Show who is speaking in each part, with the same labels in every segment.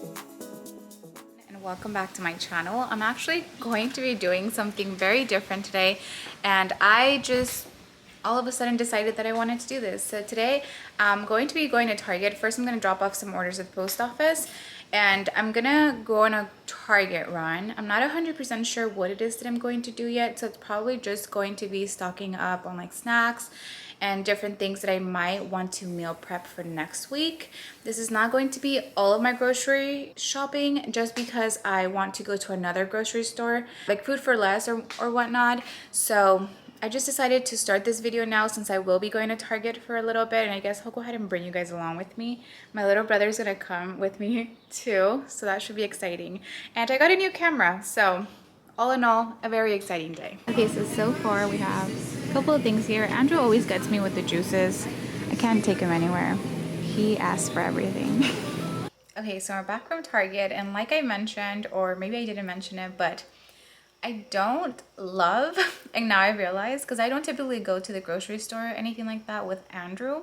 Speaker 1: And welcome back to my channel. I'm actually going to be doing something very different today, and I just all of a sudden decided that I wanted to do this. So today I'm going to be going to Target. First I'm going to drop off some orders at the post office, and I'm gonna go on a Target run. I'm not 100% sure what it is that I'm going to do yet, so it's probably just going to be stocking up on like snacks and different things that I might want to meal prep for next week. This is not going to be all of my grocery shopping, just because I want to go to another grocery store, like Food for Less or whatnot. So I just decided to start this video now since I will be going to Target for a little bit, and I guess I'll go ahead and bring you guys along with me. My little brother's gonna come with me too, so that should be exciting. And I got a new camera, so all in all, a very exciting day. Okay, so far we have a couple of things here. Andrew always gets me with the juices. I can't take him anywhere. He asks for everything. Okay, so we're back from Target, and like I mentioned, or maybe I didn't mention it, but I don't love, and now I realize, because I don't typically go to the grocery store or anything like that with Andrew,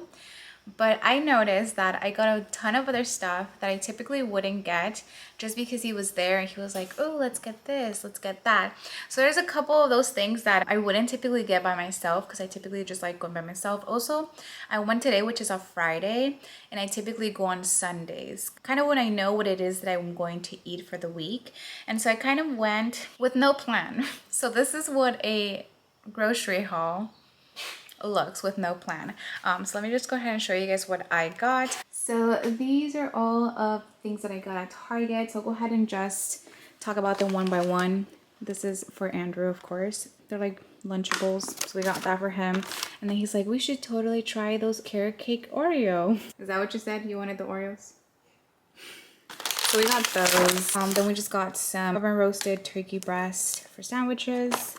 Speaker 1: but I noticed that I got a ton of other stuff that I typically wouldn't get just because he was there and he was like, oh, let's get this, let's get that. So there's a couple of those things that I wouldn't typically get by myself, because I typically just like going by myself. Also, I went today, which is a Friday, and I typically go on Sundays, kind of when I know what it is that I'm going to eat for the week. And so I kind of went with no plan. So this is what a grocery haul looks with no plan. So let me just go ahead and show you guys what I got. So these are all of things that I got at Target. So I'll go ahead and just talk about them one by one. This is for Andrew, of course. They're like Lunchables, so we got that for him. And then he's like, we should totally try those carrot cake Oreo. Is that what you said? You wanted the Oreos? So we got those. Then we just got some oven roasted turkey breast for sandwiches.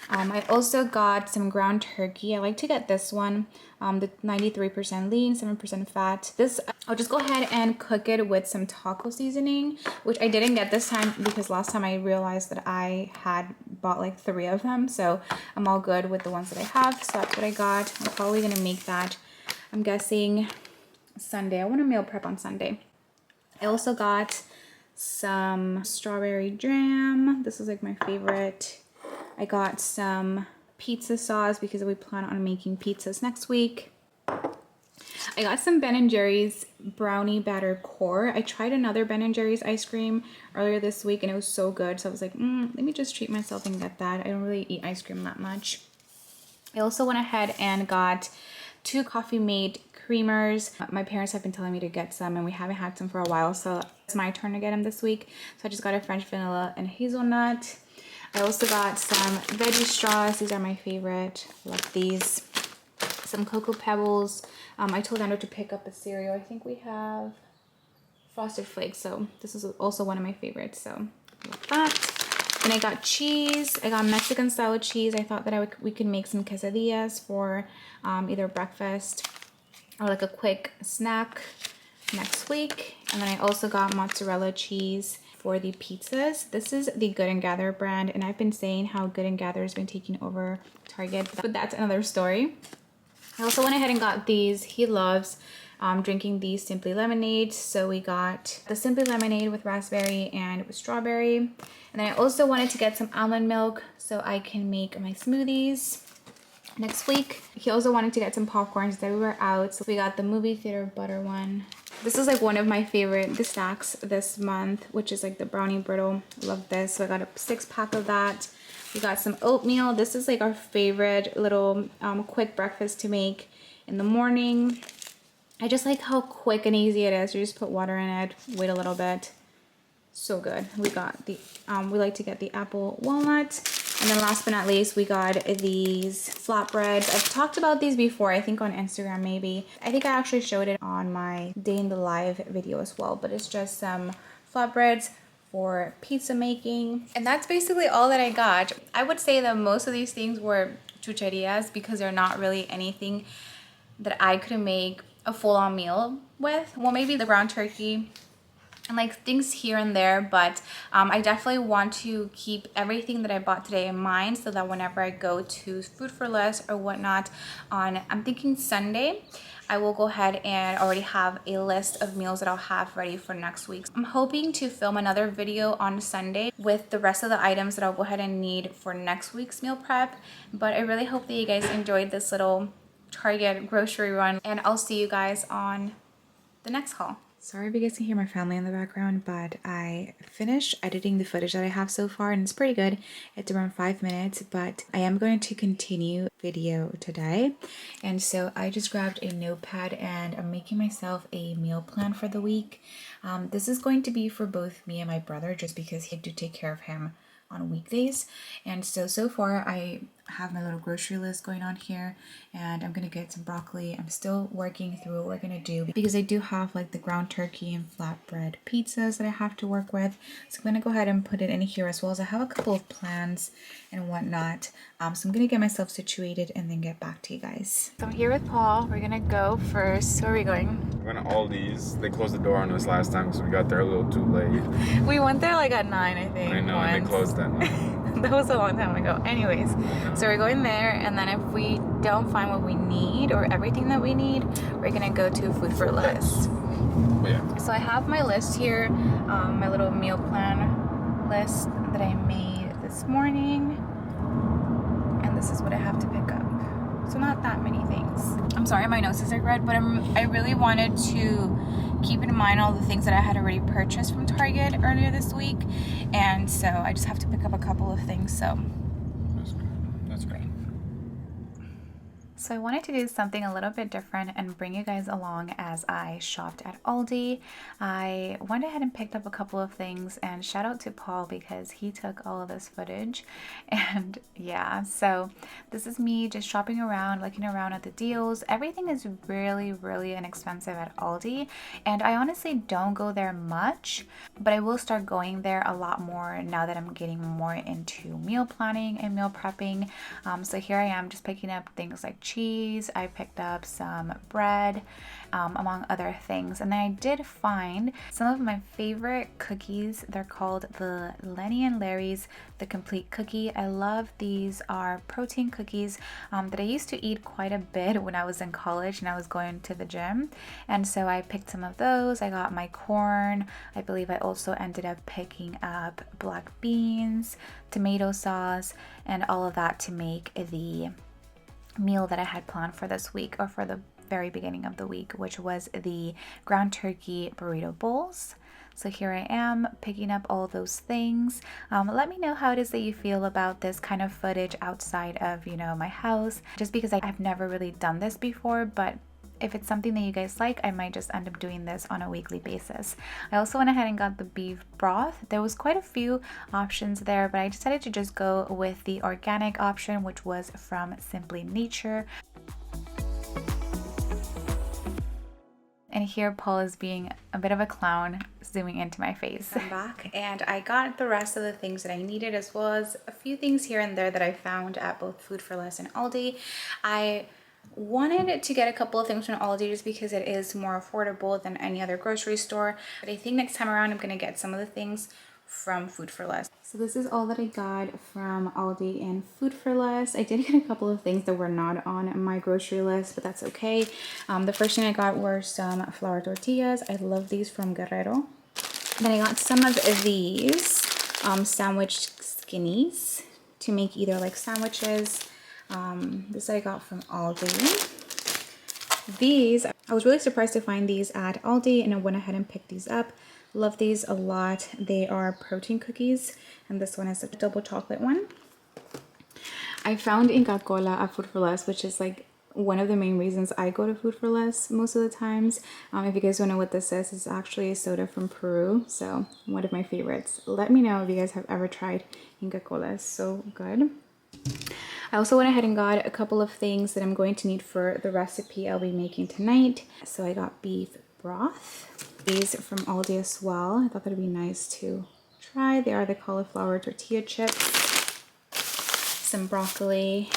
Speaker 1: I also got some ground turkey. I like to get this one, the 93% lean, 7% fat. This, I'll just go ahead and cook it with some taco seasoning, which I didn't get this time because last time I realized that I had bought like 3 of them. So I'm all good with the ones that I have. So that's what I got. I'm probably gonna make that, I'm guessing, Sunday. I want to meal prep on Sunday. I also got some strawberry jam. This is like my favorite. I got some pizza sauce because we plan on making pizzas next week. I got some Ben & Jerry's brownie batter core. I tried another Ben & Jerry's ice cream earlier this week and it was so good. So I was like, let me just treat myself and get that. I don't really eat ice cream that much. I also went ahead and got 2 Coffee Mate creamers. My parents have been telling me to get some and we haven't had some for a while. So it's my turn to get them this week. So I just got a French vanilla and hazelnut. I also got some veggie straws. These are my favorite. Love these. Some Cocoa Pebbles. I told Andrew to pick up a cereal. I think we have Frosted Flakes. So this is also one of my favorites. So love that. Then I got cheese. I got Mexican style cheese. I thought that we could make some quesadillas for either breakfast or like a quick snack next week. And then I also got mozzarella cheese for the pizzas. This is the Good & Gather brand, and I've been saying how Good & Gather has been taking over Target, but that's another story. I also went ahead and got these. He loves drinking these Simply Lemonades, so we got the Simply Lemonade with raspberry and with strawberry. And then I also wanted to get some almond milk so I can make my smoothies next week. He also wanted to get some popcorns that we were out, so we got the movie theater butter one. This is like one of my favorite snacks this month, which is like the brownie brittle. Love this. So I got a 6-pack of that. We got some oatmeal. This is like our favorite little quick breakfast to make in the morning. I just like how quick and easy it is. You just put water in it, wait a little bit. So good. We got the we like to get the apple walnut. And then last but not least, we got these flatbreads. I've talked about these before, I think on Instagram maybe. I think I actually showed it on my day in the live video as well, but it's just some flatbreads for pizza making. And that's basically all that I got. I would say that most of these things were chucherías because they're not really anything that I could make a full-on meal with. Well, maybe the ground turkey and like things here and there, but I definitely want to keep everything that I bought today in mind so that whenever I go to Food for Less or whatnot on, I'm thinking Sunday, I will go ahead and already have a list of meals that I'll have ready for next week. I'm hoping to film another video on Sunday with the rest of the items that I'll go ahead and need for next week's meal prep, but I really hope that you guys enjoyed this little Target grocery run, and I'll see you guys on the next haul. Sorry if you guys can hear my family in the background, but I finished editing the footage that I have so far and it's pretty good. It's around 5 minutes, but I am going to continue video today. And so I just grabbed a notepad and I'm making myself a meal plan for the week. This is going to be for both me and my brother just because he had to take care of him on weekdays. And so far I have my little grocery list going on here, and I'm gonna get some broccoli. I'm still working through what we're gonna do because I do have like the ground turkey and flatbread pizzas that I have to work with, so I'm gonna go ahead and put it in here, as well as I have a couple of plans and whatnot. So I'm gonna get myself situated and then get back to you guys. So I'm here with Paul. We're gonna go first. Where are we going?
Speaker 2: We're going to Aldi's. They closed the door on us last time because we got there a little too late.
Speaker 1: We went there like at 9, I think.
Speaker 2: I know,
Speaker 1: once.
Speaker 2: and they closed at 9.
Speaker 1: That was a long time ago. Anyways, so we're going there, and then if we don't find what we need or everything that we need, we're gonna go to Food for Less.
Speaker 2: Yeah.
Speaker 1: So I have my list here, my little meal plan list that I made this morning, and this is what I have to pick up. So not that many things. I'm sorry my nose isn't red, but I really wanted to keep in mind all the things that I had already purchased from Target earlier this week, and so I just have to pick up a couple of things. So
Speaker 2: That's good. That's great.
Speaker 1: So I wanted to do something a little bit different and bring you guys along as I shopped at Aldi. I went ahead and picked up a couple of things, and shout out to Paul because he took all of this footage. And yeah, so this is me just shopping around, looking around at the deals. Everything is really, really inexpensive at Aldi, and I honestly don't go there much, but I will start going there a lot more now that I'm getting more into meal planning and meal prepping. So here I am just picking up things like cheese. I picked up some bread, among other things, and then I did find some of my favorite cookies. They're called the Lenny and Larry's The Complete Cookie. I love these. Are protein cookies that I used to eat quite a bit when I was in college and I was going to the gym, and so I picked some of those. I got my corn. I believe I also ended up picking up black beans, tomato sauce, and all of that to make the meal that I had planned for this week, or for the very beginning of the week, which was the ground turkey burrito bowls. So here I am picking up all those things. Let me know how it is that you feel about this kind of footage outside of, my house, just because I've never really done this before, but if it's something that you guys like, I might just end up doing this on a weekly basis. I also went ahead and got the beef broth. There was quite a few options there, but I decided to just go with the organic option, which was from Simply Nature. And here Paul is being a bit of a clown, zooming into my face. I'm back, and I got the rest of the things that I needed, as well as a few things here and there that I found at both Food for Less and Aldi. I wanted to get a couple of things from Aldi just because it is more affordable than any other grocery store, but I think next time around I'm gonna get some of the things from Food for Less. So this is all that I got from Aldi and Food for Less. I did get a couple of things that were not on my grocery list, but that's okay. The first thing I got were some flour tortillas. I love these from Guerrero. Then I got some of these sandwich skinnies to make either like sandwiches. This I got from Aldi. These, I was really surprised to find these at Aldi, and I went ahead and picked these up. Love these a lot. They are protein cookies, and this one is a double chocolate one. I found Inca Cola at Food for Less, which is like one of the main reasons I go to Food for Less most of the times. If you guys don't know what this is, it's actually a soda from Peru, so one of my favorites. Let me know if you guys have ever tried Inca Cola. It's so good. I also went ahead and got a couple of things that I'm going to need for the recipe I'll be making tonight. So I got beef broth. These from Aldi as well. I thought that'd be nice to try. They are the cauliflower tortilla chips. Some broccoli.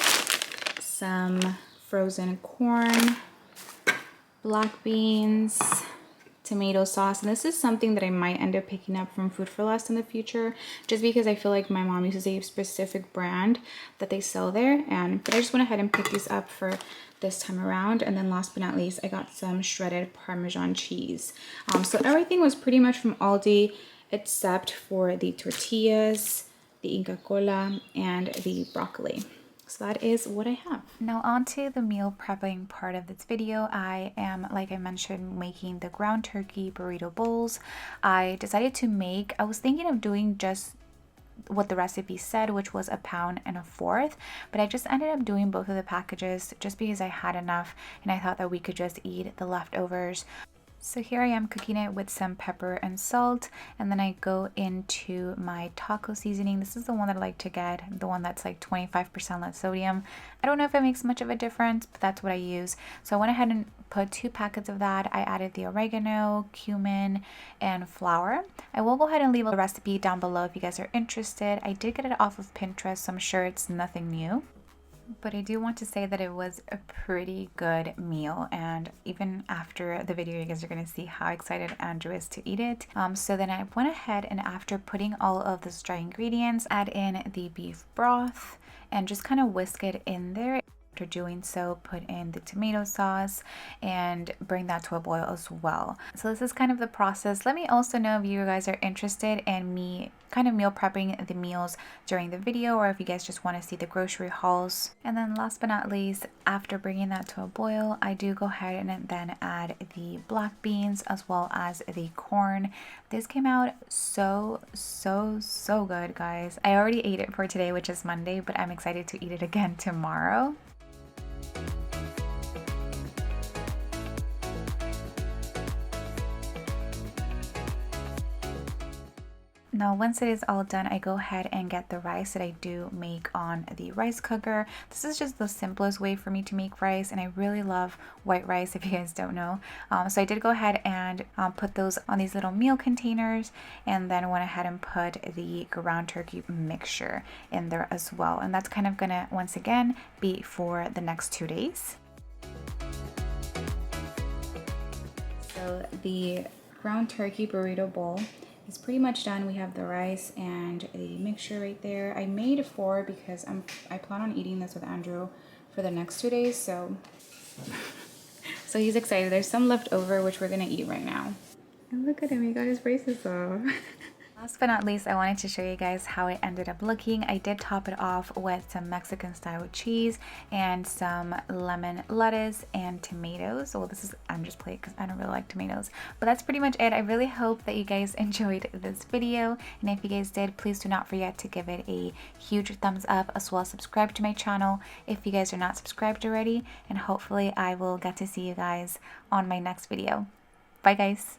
Speaker 1: Some frozen corn. Black beans. tomato sauce, and this is something that I might end up picking up from Food for Less in the future, just because I feel like my mom uses a specific brand that they sell there. But I just went ahead and picked these up for this time around. And then last but not least, I got some shredded Parmesan cheese. So everything was pretty much from Aldi except for the tortillas, the Inca Cola, and the broccoli. So that is what I have. Now on to the meal prepping part of this video. I am, like I mentioned, making the ground turkey burrito bowls. I decided to make, I was thinking of doing just what the recipe said, which was 1 1/4 pounds, but I just ended up doing both of the packages just because I had enough and I thought that we could just eat the leftovers. So here I am cooking it with some pepper and salt, and then I go into my taco seasoning. This is the one that I like to get, the one that's like 25% less sodium. I don't know if it makes much of a difference, but that's what I use. So I went ahead and put 2 packets of that. I added the oregano, cumin, and flour. I will go ahead and leave a recipe down below if you guys are interested. I did get it off of Pinterest, so I'm sure it's nothing new. But I do want to say that it was a pretty good meal, and even after the video you guys are going to see how excited Andrew is to eat it. So then I went ahead and after putting all of the dry ingredients, add in the beef broth and just kind of whisk it in there. After doing so, put in the tomato sauce and bring that to a boil as well. So this is kind of the process. Let me also know if you guys are interested in me kind of meal prepping the meals during the video, or if you guys just want to see the grocery hauls. And then last but not least, after bringing that to a boil, I do go ahead and then add the black beans as well as the corn. This came out so good, guys. I already ate it for today, which is Monday, but I'm excited to eat it again tomorrow. Now once it is all done, I go ahead and get the rice that I do make on the rice cooker. This is just the simplest way for me to make rice, and I really love white rice if you guys don't know. So I did go ahead and put those on these little meal containers, and then went ahead and put the ground turkey mixture in there as well. And that's kind of gonna, once again, be for the next 2 days. So the ground turkey burrito bowl is pretty much done. We have the rice and the mixture right there. I made 4 because I plan on eating this with Andrew for the next 2 days, so he's excited. There's some left over which we're gonna eat right now. And look at him, he got his braces off. Last but not least, I wanted to show you guys how it ended up looking. I did top it off with some Mexican style cheese and some lemon lettuce and tomatoes. Well, this is Andrew's plate because I don't really like tomatoes. But that's pretty much it. I really hope that you guys enjoyed this video. And if you guys did, please do not forget to give it a huge thumbs up, as well as subscribe to my channel if you guys are not subscribed already. And hopefully I will get to see you guys on my next video. Bye guys.